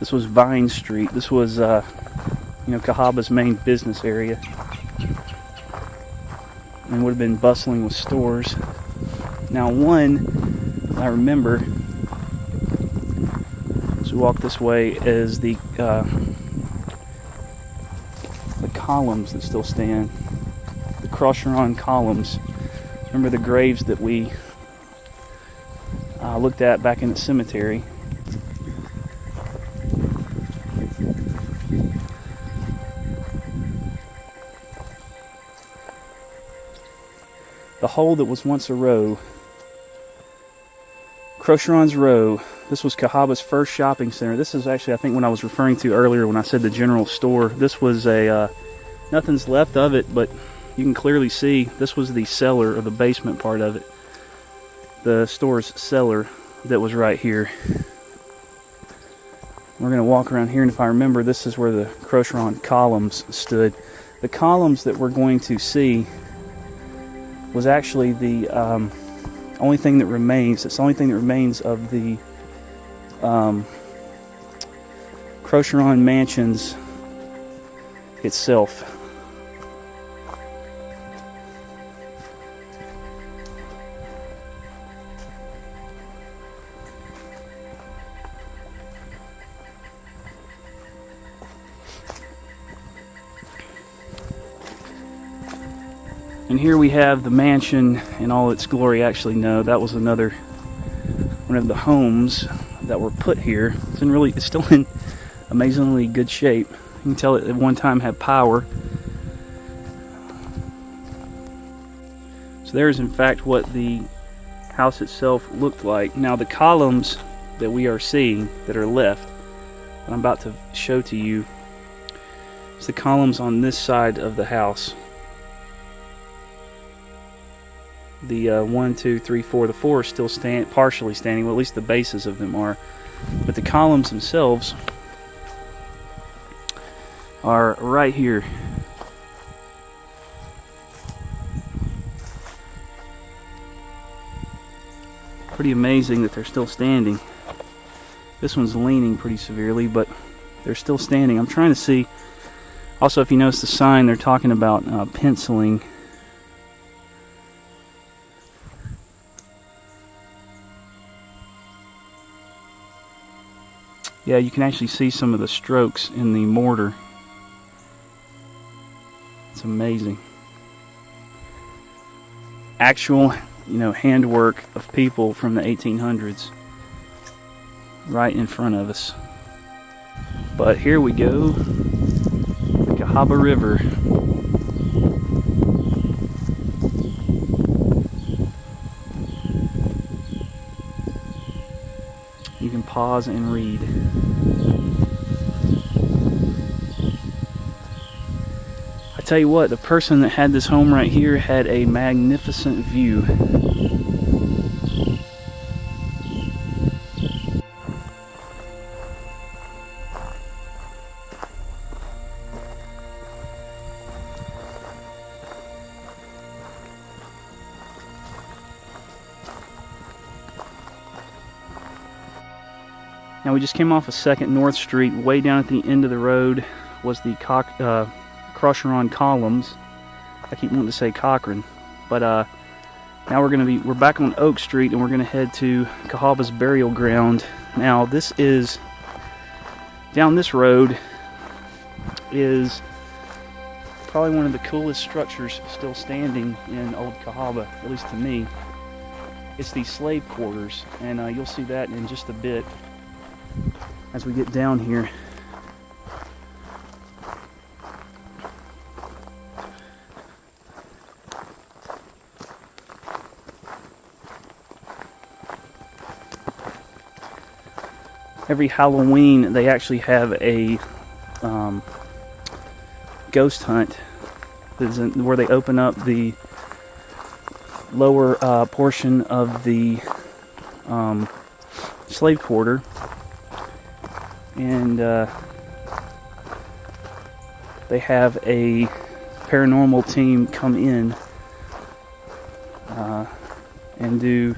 This was Vine Street. This was, Cahawba's main business area, and would have been bustling with stores. Now, one I remember as we walk this way is the columns that still stand, the Crocheron columns. Remember the graves that we looked at back in the cemetery? The hole that was once a row, Crocheron's Row. This was Cahawba's first shopping center. This is actually, I think, when I was referring to earlier when I said the general store. This was a, nothing's left of it, but you can clearly see this was the cellar, or the basement part of it. The store's cellar that was right here. We're going to walk around here, and if I remember, this is where the Crocheron columns stood. The columns that we're going to see was actually the only thing that remains. It's the only thing that remains of the Crocheron mansions itself. And here we have the mansion in all its glory. Actually, no, that was another one of the homes that were put here. It's still in amazingly good shape. You can tell it at one time had power. So there's in fact what the house itself looked like. Now the columns that we are seeing that are left, that I'm about to show to you, is the columns on this side of the house. The 1, 2, 3, 4. The 4 are still partially standing. Well, at least the bases of them are. But the columns themselves are right here. Pretty amazing that they're still standing. This one's leaning pretty severely, but they're still standing. I'm trying to see. Also, if you notice the sign, they're talking about penciling. Yeah, you can actually see some of the strokes in the mortar. It's amazing. Actual, handwork of people from the 1800s right in front of us. But here we go, the Cahawba River. You can pause and read. I tell you what, the person that had this home right here had a magnificent view. Now we just came off of 2nd North Street. Way down at the end of the road was the Crocheron columns. I keep wanting to say Cochran, but now we're back on Oak Street, and we're gonna head to Cahawba's burial ground. Now this is down this road is probably one of the coolest structures still standing in Old Cahawba, at least to me. It's the slave quarters, and you'll see that in just a bit as we get down here. Every Halloween they actually have a ghost hunt where they open up the lower portion of the slave quarter, and they have a paranormal team come in and do,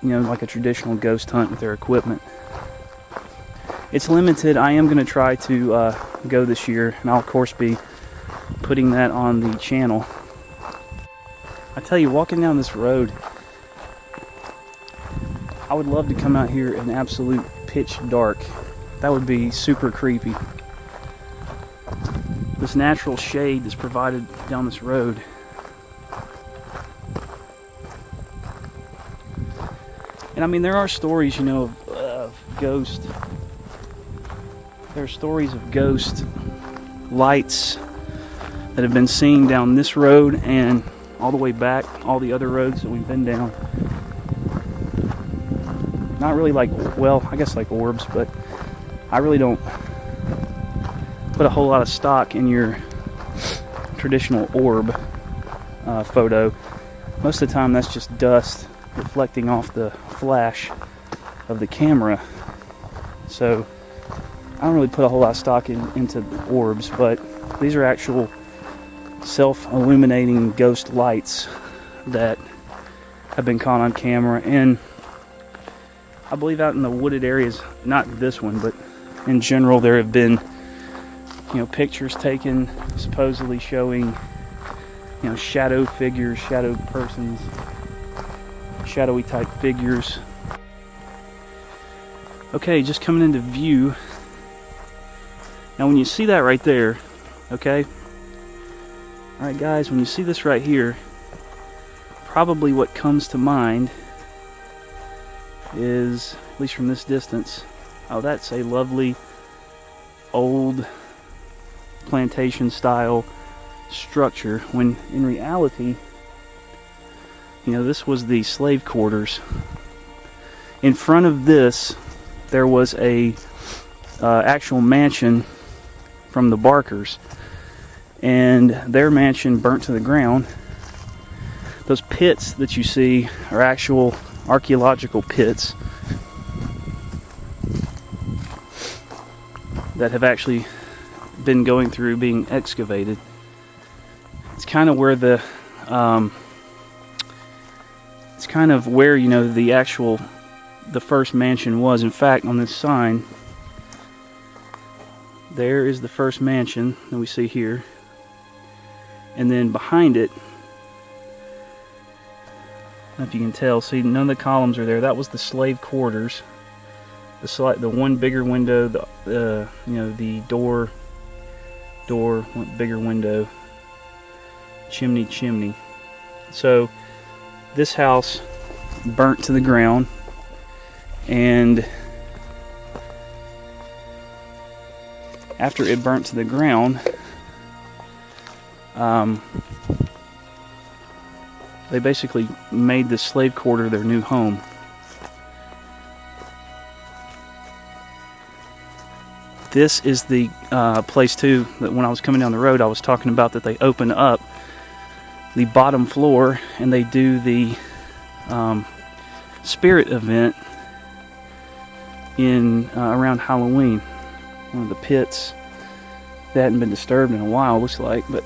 like a traditional ghost hunt with their equipment. it's limited. I am going to try to go this year, and I'll of course be putting that on the channel. I tell you, walking down this road, I would love to come out here in absolute pitch dark. That would be super creepy. This natural shade that's provided down this road. And I mean, there are stories, you know, of ghost. There are stories of ghost lights that have been seen down this road and all the way back, all the other roads that we've been down. Not really like, well, I guess like orbs, but I really don't put a whole lot of stock in your traditional orb photo. Most of the time that's just dust reflecting off the flash of the camera. So I don't really put a whole lot of stock into the orbs, but these are actual self-illuminating ghost lights that have been caught on camera. And I believe out in the wooded areas, not this one, but in general, there have been, you know, pictures taken supposedly showing, you know, shadow figures, shadow persons, shadowy type figures. Okay, just coming into view. Now when you see that right there, okay, alright guys, when you see this right here, probably what comes to mind is, at least from this distance, oh, that's a lovely old plantation style structure, when in reality, you know, this was the slave quarters. In front of this there was a actual mansion from the Barkers, and their mansion burnt to the ground. Those pits that you see are actual archaeological pits that have actually been going through being excavated. It's kind of where the it's kind of where, you know, the first mansion was. In fact, on this sign there is the first mansion that we see here, and then behind it, I don't know if you can tell, see, none of the columns are there. That was the slave quarters. The one bigger window, the you know, the door, one bigger window, chimney. So this house burnt to the ground, and after it burnt to the ground, they basically made this slave quarter their new home. This is the place too that when I was coming down the road I was talking about, that they open up the bottom floor and they do the spirit event in around Halloween. One of the pits that hadn't been disturbed in a while, looks like, but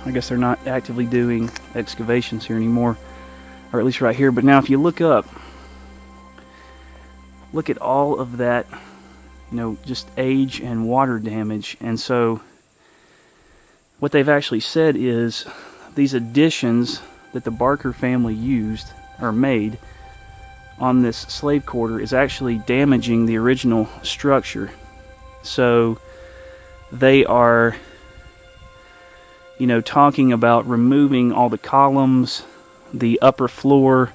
I guess they're not actively doing excavations here anymore, or at least right here. But now if you look up, look at all of that, you know, just age and water damage. And so what they've actually said is these additions that the Barker family used or made on this slave quarter is actually damaging the original structure. So they are, you know, talking about removing all the columns, the upper floor,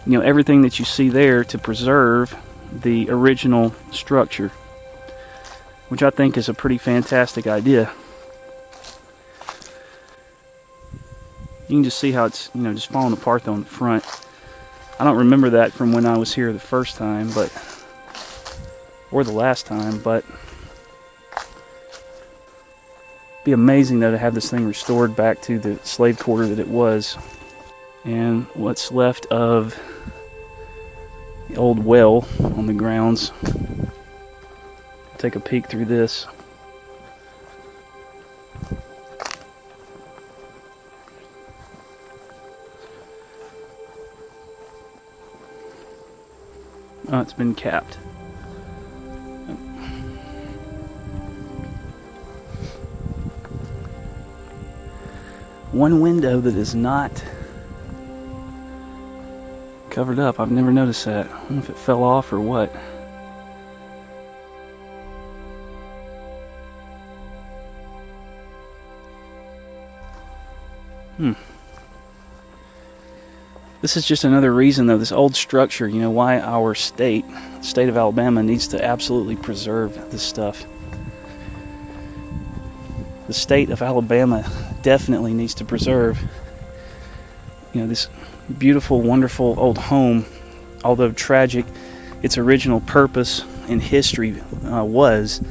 you know, everything that you see there to preserve the original structure, which I think is a pretty fantastic idea. You can just see how it's, you know, just falling apart though in the front. I don't remember that from when I was here the first time, but, or the last time, but it'd be amazing though to have this thing restored back to the slave quarter that it was. And what's left of the old well on the grounds. Take a peek through this. Oh, it's been capped. one window that is not covered up. I've never noticed that. I don't know if it fell off or what. This is just another reason, though, this old structure, you know, why our state of Alabama needs to absolutely preserve this stuff. The state of Alabama definitely needs to preserve, you know, this beautiful, wonderful old home. Although tragic, its original purpose in history was,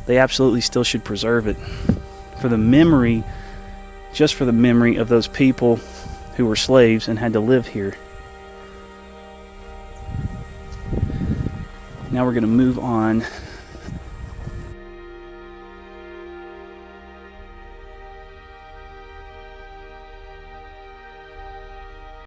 they absolutely still should preserve it for the memory, just for the memory of those people who were slaves and had to live here. Now we're going to move on